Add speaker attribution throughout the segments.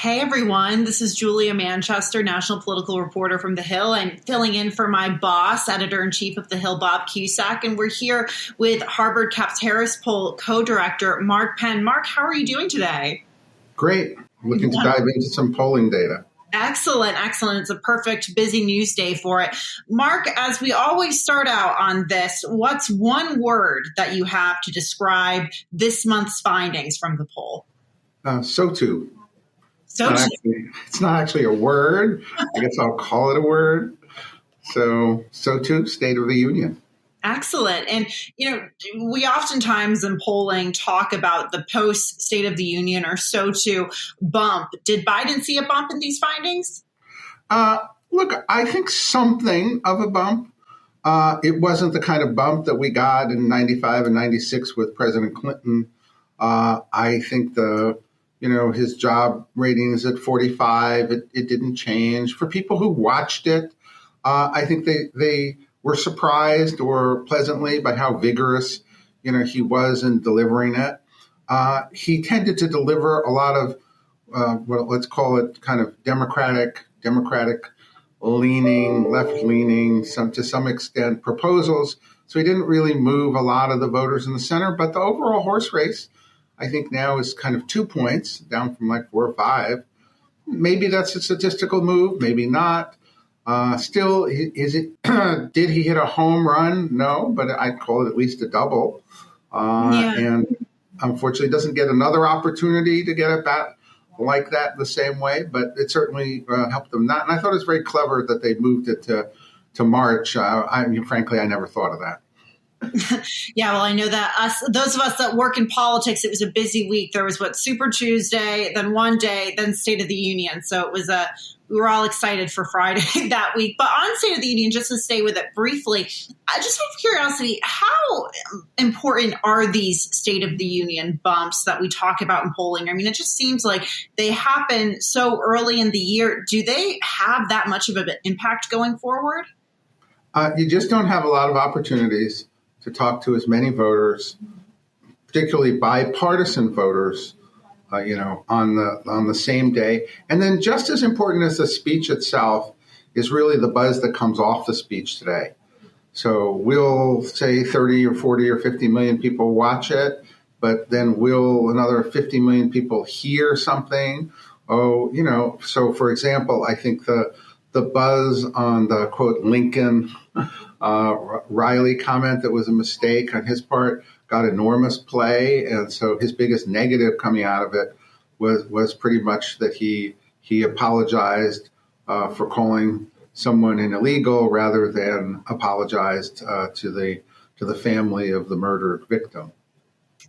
Speaker 1: Hey everyone, this is Julia Manchester, national political reporter from The Hill, and filling in for my boss, editor-in-chief of The Hill, Bob Cusack, and we're here with Harvard Cap's Harris poll co-director Mark Penn. Mark, how are you doing today?
Speaker 2: Great. Looking to dive into some polling data.
Speaker 1: Excellent. It's a perfect busy news day for it. Mark, as we always start out on this, what's one word that you have to describe this month's findings from the poll?
Speaker 2: So-to.
Speaker 1: So
Speaker 2: It's not actually a word. I guess I'll call it a word. So-to, State of the Union.
Speaker 1: Excellent. And, we oftentimes in polling talk about the post State of the Union or so-to bump. Did Biden see a bump in these findings?
Speaker 2: Look, I think something of a bump. It wasn't the kind of bump that we got in 95 and 96 with President Clinton. I think his job rating is at 45. It didn't change. For people who watched it, I think they were surprised or pleasantly by how vigorous, he was in delivering it. He tended to deliver a lot of, let's call it kind of democratic leaning, left leaning, to some extent proposals. So he didn't really move a lot of the voters in the center. But the overall horse race, I think now is kind of 2 points down from like 4 or 5. Maybe that's a statistical move, maybe not. Still, did he hit a home run? No, but I'd call it at least a double. And unfortunately doesn't get another opportunity to get a bat like that the same way, but it certainly helped them not. And I thought it was very clever that they moved it to March. Frankly, I never thought of that.
Speaker 1: Yeah, well, I know that those of us that work in politics, it was a busy week. There was Super Tuesday, then one day, then State of the Union. So it was we were all excited for Friday that week. But on State of the Union, just to stay with it briefly, I just have curiosity, how important are these State of the Union bumps that we talk about in polling? I mean, it just seems like they happen so early in the year. Do they have that much of an impact going forward?
Speaker 2: You just don't have a lot of opportunities to talk to as many voters, particularly bipartisan voters, on the same day. And then just as important as the speech itself is really the buzz that comes off the speech today. So we'll say 30 or 40 or 50 million people watch it, but then will another 50 million people hear something? So for example, I think the buzz on the quote Lincoln Riley comment that was a mistake on his part got enormous play, and so his biggest negative coming out of it was pretty much that he apologized for calling someone an illegal rather than apologized to the family of the murdered victim.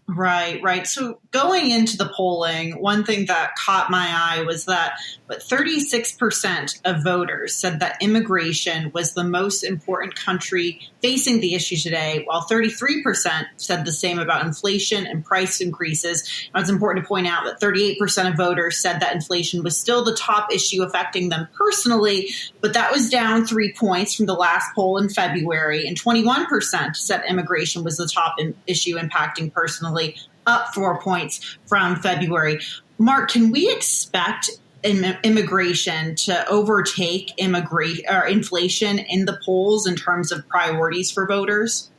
Speaker 1: Right. So going into the polling, one thing that caught my eye was that 36% of voters said that immigration was the most important country facing the issue today, while 33% said the same about inflation and price increases. Now, it's important to point out that 38% of voters said that inflation was still the top issue affecting them personally, but that was down 3 points from the last poll in February, and 21% said immigration was the top issue impacting personally, up 4 points from February. Mark, can we expect immigration to overtake inflation in the polls in terms of priorities for voters?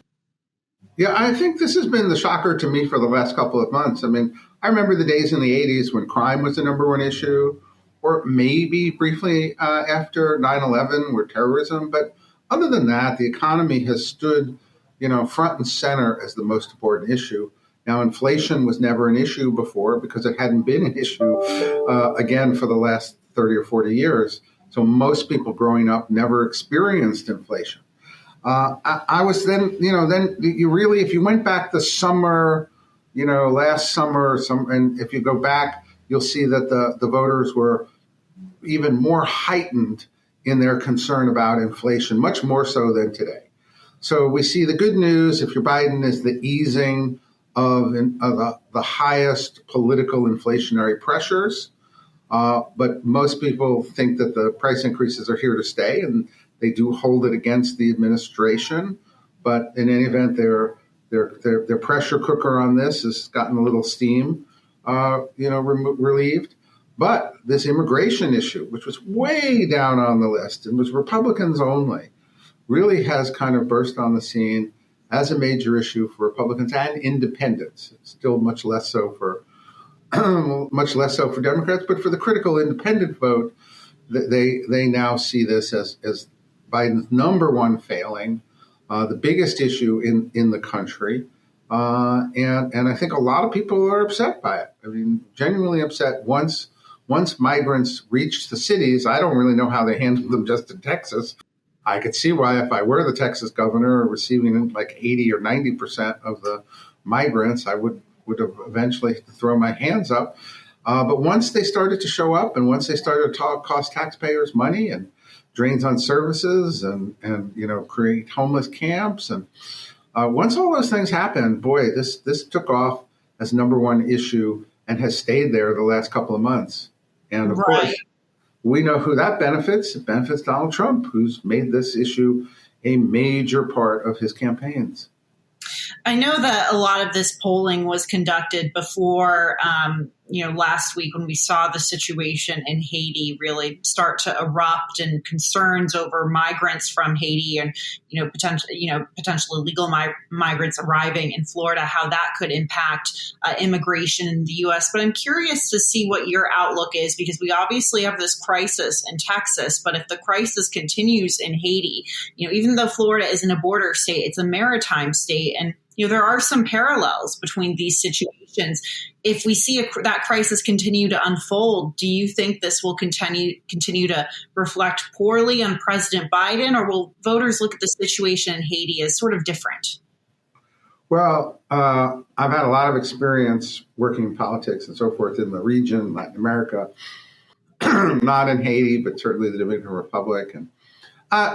Speaker 2: Yeah, I think this has been the shocker to me for the last couple of months. I mean, I remember the days in the 80s when crime was the number one issue, or maybe briefly after 9/11 where terrorism. But other than that, the economy has stood, front and center as the most important issue. Now, inflation was never an issue before because it hadn't been an issue, again, for the last 30 or 40 years. So most people growing up never experienced inflation. I was then you really, if you went back the summer, last summer, and if you go back, you'll see that the voters were even more heightened in their concern about inflation, much more so than today. So we see the good news, if you're Biden, is the easing of the highest political inflationary pressures. But most people think that the price increases are here to stay, and they do hold it against the administration. But in any event, their pressure cooker on this has gotten a little steam, relieved. But this immigration issue, which was way down on the list and was Republicans only, really has kind of burst on the scene as a major issue for Republicans and independents. It's still much less so for Democrats, but for the critical independent vote, they now see this as Biden's number one failing, the biggest issue in the country. And I think a lot of people are upset by it. I mean, genuinely upset. Once migrants reach the cities, I don't really know how they handle them just in Texas. I could see why, if I were the Texas governor receiving like 80 or 90% of the migrants, I would have eventually to throw my hands up. But once they started to show up and once they started to cost taxpayers money and drains on services and create homeless camps, and once all those things happened, boy, this took off as number one issue and has stayed there the last couple of months. And of course, we know who that benefits. It benefits Donald Trump, who's made this issue a major part of his campaigns.
Speaker 1: I know that a lot of this polling was conducted before, last week when we saw the situation in Haiti really start to erupt and concerns over migrants from Haiti and, potentially illegal migrants arriving in Florida, how that could impact immigration in the U.S. But I'm curious to see what your outlook is, because we obviously have this crisis in Texas. But if the crisis continues in Haiti, even though Florida isn't a border state, it's a maritime state. And there are some parallels between these situations. If we see that crisis continue to unfold, do you think this will continue to reflect poorly on President Biden, or will voters look at the situation in Haiti as sort of different?
Speaker 2: Well, I've had a lot of experience working in politics and so forth in the region, Latin America, not in Haiti, but certainly the Dominican Republic. And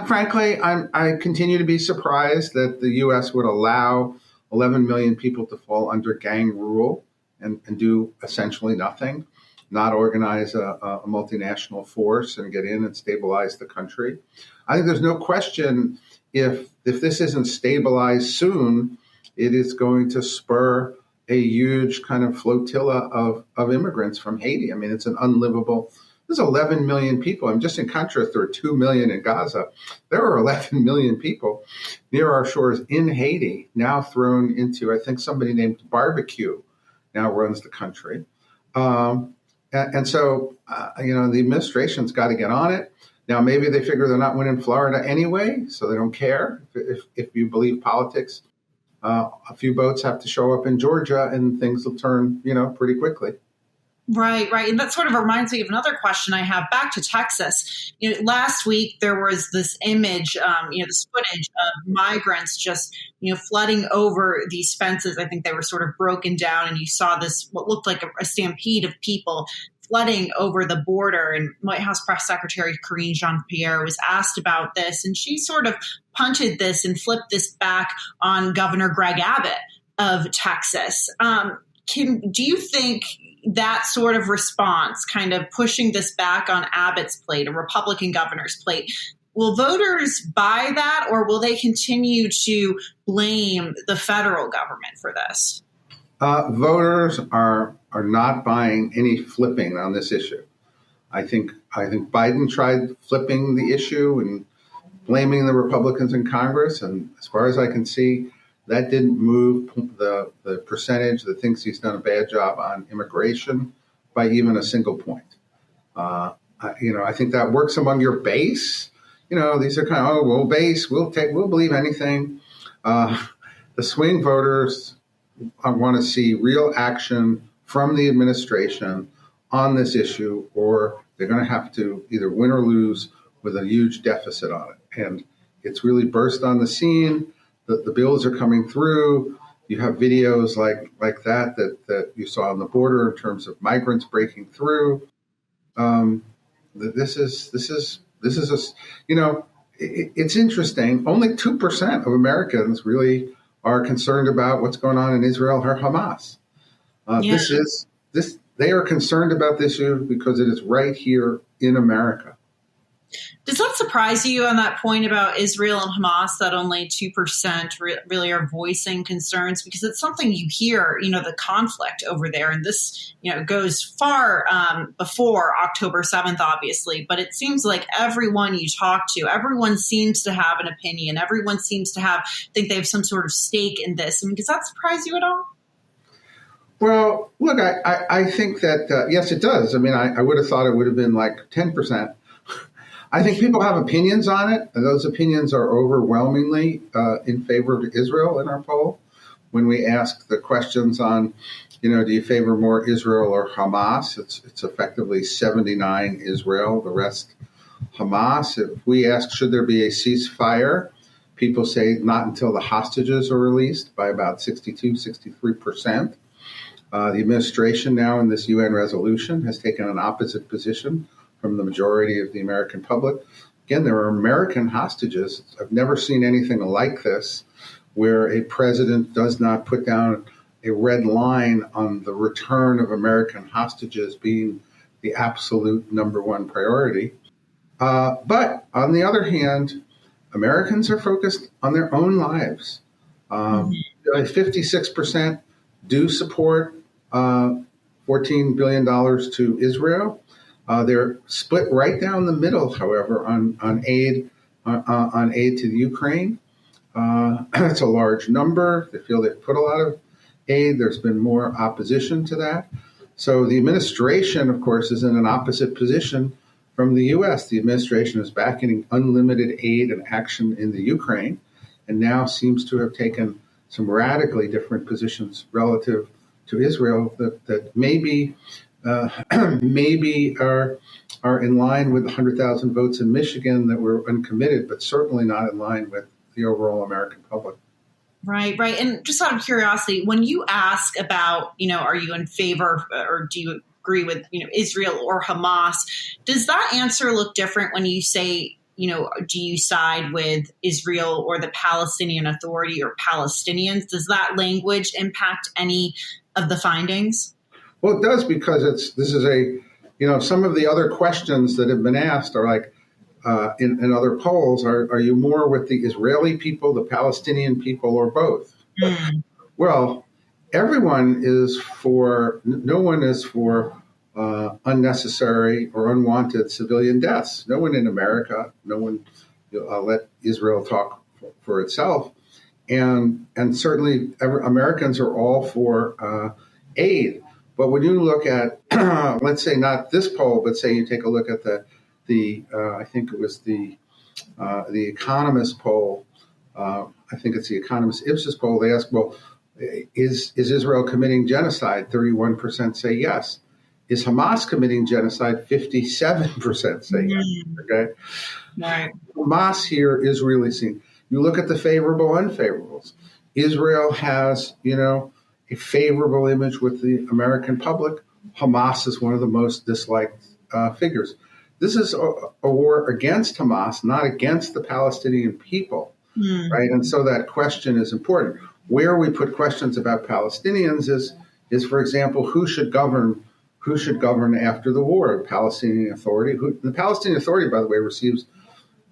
Speaker 2: frankly, I continue to be surprised that the U.S. would allow 11 million people to fall under gang rule and do essentially nothing, not organize a multinational force and get in and stabilize the country. I think there's no question if this isn't stabilized soon, it is going to spur a huge kind of flotilla of immigrants from Haiti. I mean, it's an unlivable. There's 11 million people. I'm just in contrast, there are 2 million in Gaza. There are 11 million people near our shores in Haiti now thrown into, I think somebody named Barbecue now runs the country. And so, the administration's got to get on it. Now, maybe they figure they're not winning Florida anyway, so they don't care. If you believe politics, a few votes have to show up in Georgia and things will turn, pretty quickly.
Speaker 1: Right. And that sort of reminds me of another question I have back to Texas. Last week there was this image, this footage of migrants just, flooding over these fences. I think they were sort of broken down, and you saw this, what looked like a stampede of people flooding over the border. And White House Press Secretary Karine Jean-Pierre was asked about this, and she sort of punted this and flipped this back on Governor Greg Abbott of Texas. Do you think that sort of response, kind of pushing this back on Abbott's plate, a Republican governor's plate, will voters buy that, or will they continue to blame the federal government for this?
Speaker 2: Voters are not buying any flipping on this issue. I think Biden tried flipping the issue and blaming the Republicans in Congress, and as far as I can see, that didn't move the percentage that thinks he's done a bad job on immigration by even a single point. I think that works among your base. These are kind of, base, we'll believe anything. The swing voters want to see real action from the administration on this issue, or they're going to have to either win or lose with a huge deficit on it. And it's really burst on the scene. The bills are coming through. You have videos like that you saw on the border in terms of migrants breaking through. This is it's interesting. Only 2% of Americans really are concerned about what's going on in Israel or Hamas. They are concerned about this issue because it is right here in America.
Speaker 1: Does that surprise you on that point about Israel and Hamas that only 2% really are voicing concerns? Because it's something you hear, the conflict over there. And this, goes far before October 7th, obviously. But it seems like everyone you talk to, everyone seems to have an opinion. Everyone seems to think they have some sort of stake in this. I mean, does that surprise you at all?
Speaker 2: Well, look, I think that, yes, it does. I mean, I would have thought it would have been like 10%. I think people have opinions on it, and those opinions are overwhelmingly in favor of Israel in our poll. When we ask the questions on, do you favor more Israel or Hamas, it's effectively 79 Israel, the rest Hamas. If we ask, should there be a ceasefire, people say not until the hostages are released by about 62, 63%. The administration now in this UN resolution has taken an opposite position from the majority of the American public. Again, there are American hostages. I've never seen anything like this, where a president does not put down a red line on the return of American hostages being the absolute number one priority. But on the other hand, Americans are focused on their own lives. 56% do support $14 billion to Israel. They're split right down the middle, however, on aid to the Ukraine. It's a large number. They feel they've put a lot of aid. There's been more opposition to that. So the administration, of course, is in an opposite position from the U.S. The administration is backing unlimited aid and action in the Ukraine, and now seems to have taken some radically different positions relative to Israel that maybe are in line with the 100,000 votes in Michigan that were uncommitted, but certainly not in line with the overall American public.
Speaker 1: Right. And just out of curiosity, when you ask about, are you in favor or do you agree with, Israel or Hamas, does that answer look different when you say, do you side with Israel or the Palestinian Authority or Palestinians? Does that language impact any of the findings?
Speaker 2: Well, it does, because some of the other questions that have been asked are like, in other polls, are you more with the Israeli people, the Palestinian people, or both? Well, no one is for unnecessary or unwanted civilian deaths. No one in America, let Israel talk for itself. And certainly Americans are all for aid. But when you look at, let's say not this poll, but say you take a look at I think it was the Economist poll. I think it's the Economist Ipsos poll. They asked, well, is Israel committing genocide? 31% say yes. Is Hamas committing genocide? 57% say yes. Okay.
Speaker 1: Right.
Speaker 2: Hamas here is really seen. You look at the favorable, unfavorables. Israel has, a favorable image with the American public. Hamas is one of the most disliked figures. This is a war against Hamas, not against the Palestinian people, right? And so that question is important. Where we put questions about Palestinians is, for example, who should govern after the war? The Palestinian Authority. The Palestinian Authority, by the way, receives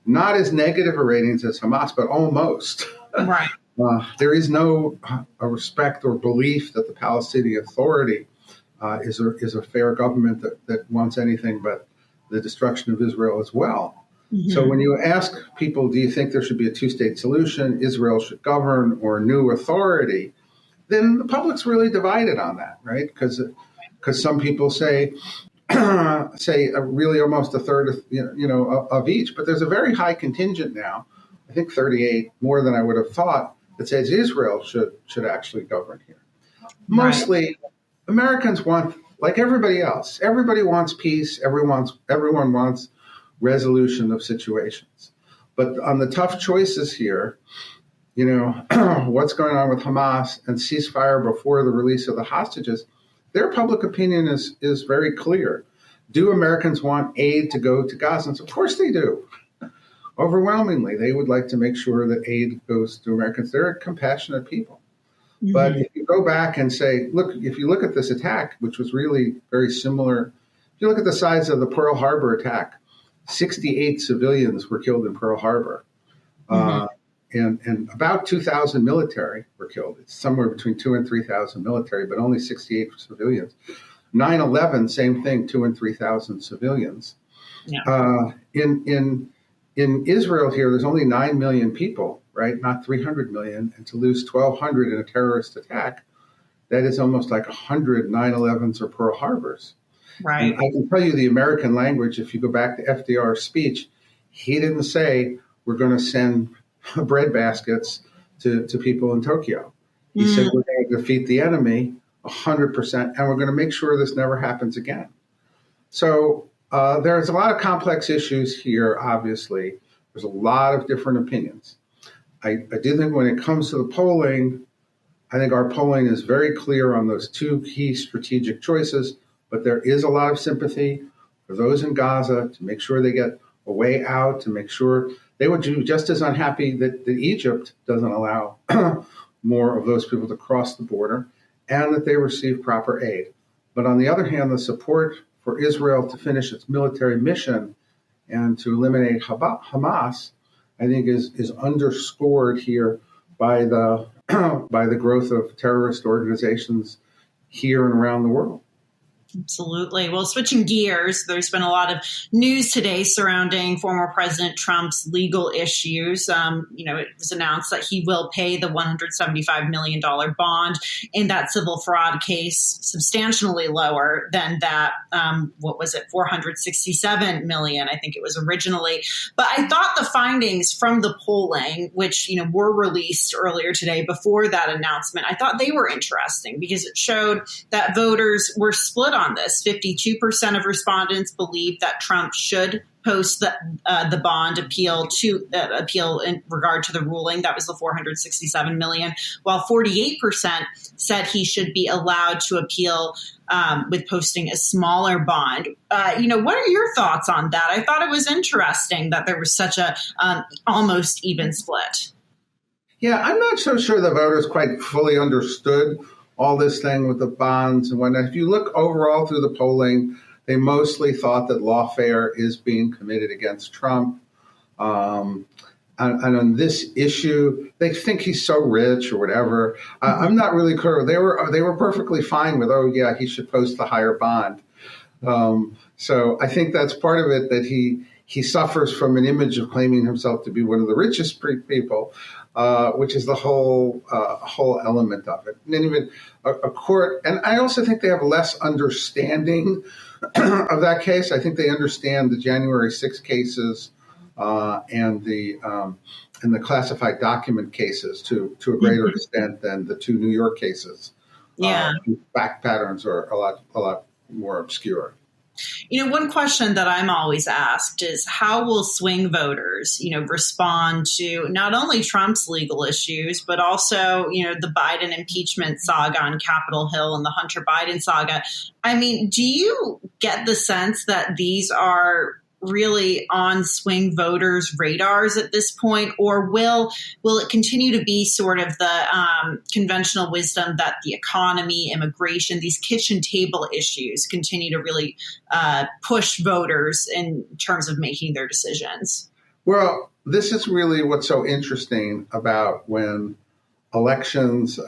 Speaker 2: not as negative a ratings as Hamas, but almost.
Speaker 1: Right.
Speaker 2: There is no respect or belief that the Palestinian Authority is a fair government that wants anything but the destruction of Israel as well. Mm-hmm. So when you ask people, do you think there should be a two-state solution, Israel should govern, or a new authority, then the public's really divided on that, right? Because some people say really almost a third of each, but there's a very high contingent now, I think 38, more than I would have thought, that says Israel should actually govern here. Mostly, Americans want, like everybody else, everybody wants peace. Everyone wants resolution of situations. But on the tough choices here, what's going on with Hamas and ceasefire before the release of the hostages, their public opinion is very clear. Do Americans want aid to go to Gazans? Of course they do. Overwhelmingly, they would like to make sure that aid goes to Americans. They're compassionate people. Mm-hmm. But if you go back and say, if you look at this attack, which was really very similar, if you look at the size of the Pearl Harbor attack, 68 civilians were killed in Pearl Harbor.
Speaker 1: Mm-hmm.
Speaker 2: And about 2,000 military were killed. It's somewhere between 2,000 and 3,000 military, but only 68 civilians. 9/11, same thing, 2,000 and 3,000 civilians.
Speaker 1: Yeah.
Speaker 2: In Israel here, there's only 9 million people, right? Not 300 million. And to lose 1,200 in a terrorist attack, that is almost like 100 9/11s or Pearl Harbors.
Speaker 1: Right.
Speaker 2: And I can tell you the American language, if you go back to FDR's speech, he didn't say, we're going to send bread baskets to people in Tokyo. He said, we're going to defeat the enemy 100%, and we're going to make sure this never happens again. So there's a lot of complex issues here, obviously. There's a lot of different opinions. I do think when it comes to the polling, I think our polling is very clear on those two key strategic choices, but there is a lot of sympathy for those in Gaza to make sure they get a way out, to make sure they would be just as unhappy that Egypt doesn't allow more of those people to cross the border and that they receive proper aid. But on the other hand, the support for Israel to finish its military mission and to eliminate Hamas, I think, is underscored here by the by the growth of terrorist organizations here and around the world.
Speaker 1: Absolutely. Well, switching gears, there's been a lot of news today surrounding former President Trump's legal issues. It was announced that he will pay the $175 million bond in that civil fraud case, substantially lower than that, $467 million, I think it was originally. But I thought the findings from the polling, which, were released earlier today before that announcement, I thought they were interesting because it showed that voters were split on this. 52% of respondents believe that Trump should post the bond appeal in regard to the ruling. That was the $467 million, while 48% said he should be allowed to appeal with posting a smaller bond. What are your thoughts on that? I thought it was interesting that there was such a almost even split.
Speaker 2: Yeah, I'm not so sure the voters quite fully understood all this thing with the bonds and whatnot. If you look overall through the polling, they mostly thought that lawfare is being committed against Trump. And on this issue, they think he's so rich or whatever. I'm not really clear. They were perfectly fine with, he should post the higher bond. So I think that's part of it, that he suffers from an image of claiming himself to be one of the richest people, which is the whole element of it. And then even a court, and I also think they have less understanding of that case. I think they understand the January 6 cases and the classified document cases to a greater extent than the two New York cases.
Speaker 1: Yeah,
Speaker 2: fact patterns are a lot more obscure.
Speaker 1: One question that I'm always asked is how will swing voters, respond to not only Trump's legal issues, but also, the Biden impeachment saga on Capitol Hill and the Hunter Biden saga. I mean, do you get the sense that these are really on swing voters' radars at this point, or will it continue to be sort of the conventional wisdom that the economy, immigration, these kitchen table issues continue to really push voters in terms of making their decisions? Well,
Speaker 2: this is really what's so interesting about when elections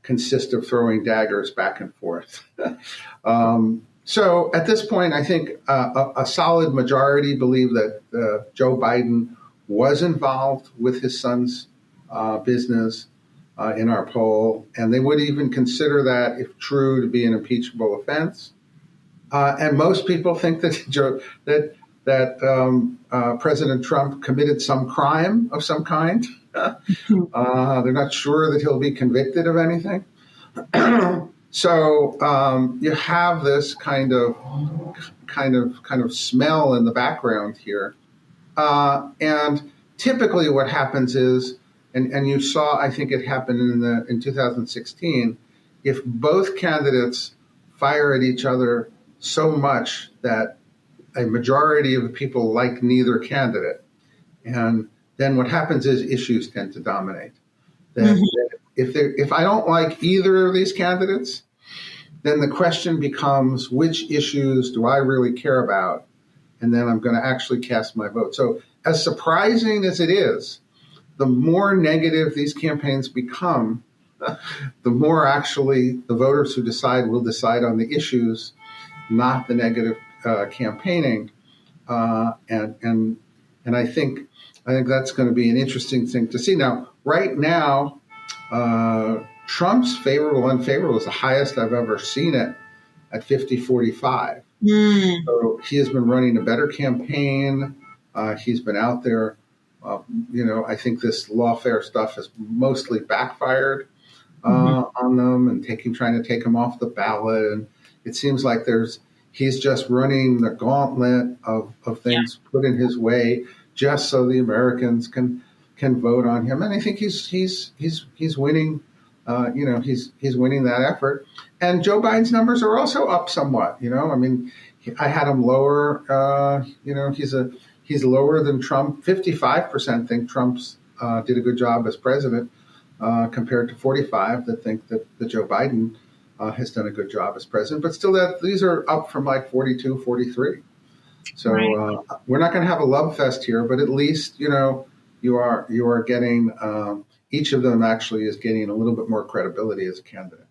Speaker 2: consist of throwing daggers back and forth. So at this point, I think a solid majority believe that Joe Biden was involved with his son's business in our poll, and they would even consider that, if true, to be an impeachable offense. And most people think that President Trump committed some crime of some kind. They're not sure that he'll be convicted of anything. So you have this kind of smell in the background here, and typically what happens is, and you saw, I think it happened in 2016, if both candidates fire at each other so much that a majority of the people like neither candidate, and then what happens is issues tend to dominate. That if I don't like either of these candidates, then the question becomes, which issues do I really care about? and then I'm going to actually cast my vote. So as surprising as it is, the more negative these campaigns become, the more actually the voters who decide will decide on the issues, not the negative campaigning. And I think that's going to be an interesting thing to see. Now, right now, Trump's favorable unfavorable is the highest I've ever seen it at 50-45. So he has been running a better campaign. He's been out there. I think this lawfare stuff has mostly backfired on them and trying to take him off the ballot. And it seems like he's just running the gauntlet of things put in his way just so the Americans can vote on him. And I think he's winning. He's winning that effort. And Joe Biden's numbers are also up somewhat. I mean, I had him lower. He's lower than Trump. 55% think Trump's did a good job as president, compared to 45% that think that Joe Biden has done a good job as president. But still, these are up from like 42, 43. So we're not going to have a love fest here, but at least you are getting each of them actually is getting a little bit more credibility as a candidate.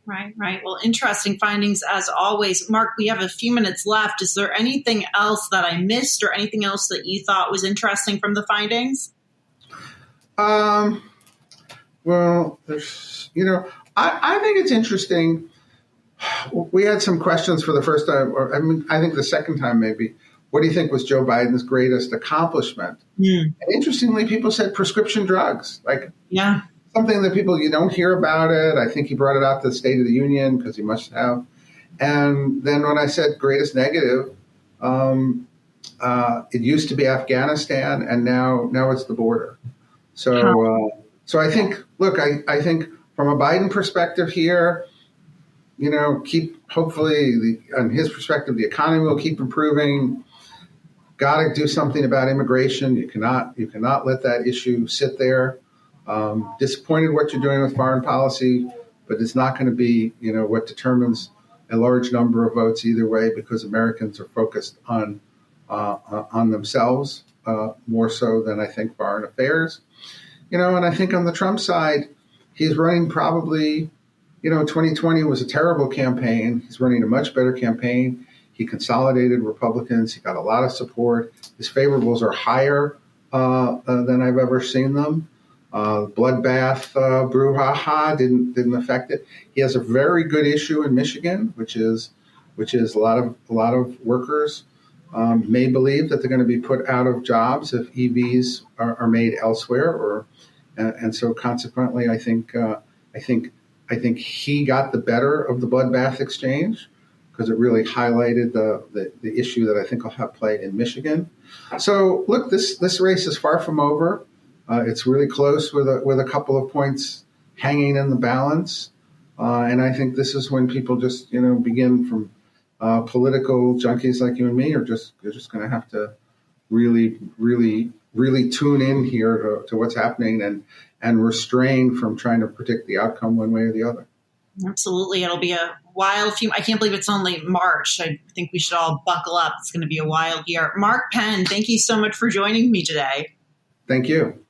Speaker 1: Right. Well, interesting findings as always. Mark, we have a few minutes left. Is there anything else that I missed or anything else that you thought was interesting from the findings?
Speaker 2: Well, there's, I think it's interesting. We had some questions for the first time, or I think the second time maybe. What do you think was Joe Biden's greatest accomplishment? And interestingly, people said prescription drugs. Something that you don't hear about it. I think he brought it out to the State of the Union because he must have. And then when I said greatest negative, it used to be Afghanistan, and now it's the border. So I think, look, I think from a Biden perspective here, hopefully on his perspective, the economy will keep improving. Got to do something about immigration. You cannot let that issue sit there. Disappointed what you're doing with foreign policy, but it's not going to be, what determines a large number of votes either way, because Americans are focused on themselves more so than I think foreign affairs. And I think on the Trump side, he's running probably, 2020 was a terrible campaign. He's running a much better campaign. He consolidated Republicans. He got a lot of support. His favorables are higher than I've ever seen them. Bloodbath brouhaha didn't affect it. He has a very good issue in Michigan, which is a lot of workers may believe that they're going to be put out of jobs if EVs are made elsewhere, and so consequently, I think he got the better of the bloodbath exchange because it really highlighted the issue that I think will have played in Michigan. So look, this race is far from over. It's really close with a couple of points hanging in the balance. And I think this is when people just, begin from political junkies like you and me they're just going to have to really, really, really tune in here to what's happening and restrain from trying to predict the outcome one way or the other.
Speaker 1: Absolutely. It'll be a wild I can't believe it's only March. I think we should all buckle up. It's going to be a wild year. Mark Penn, thank you so much for joining me today.
Speaker 2: Thank you.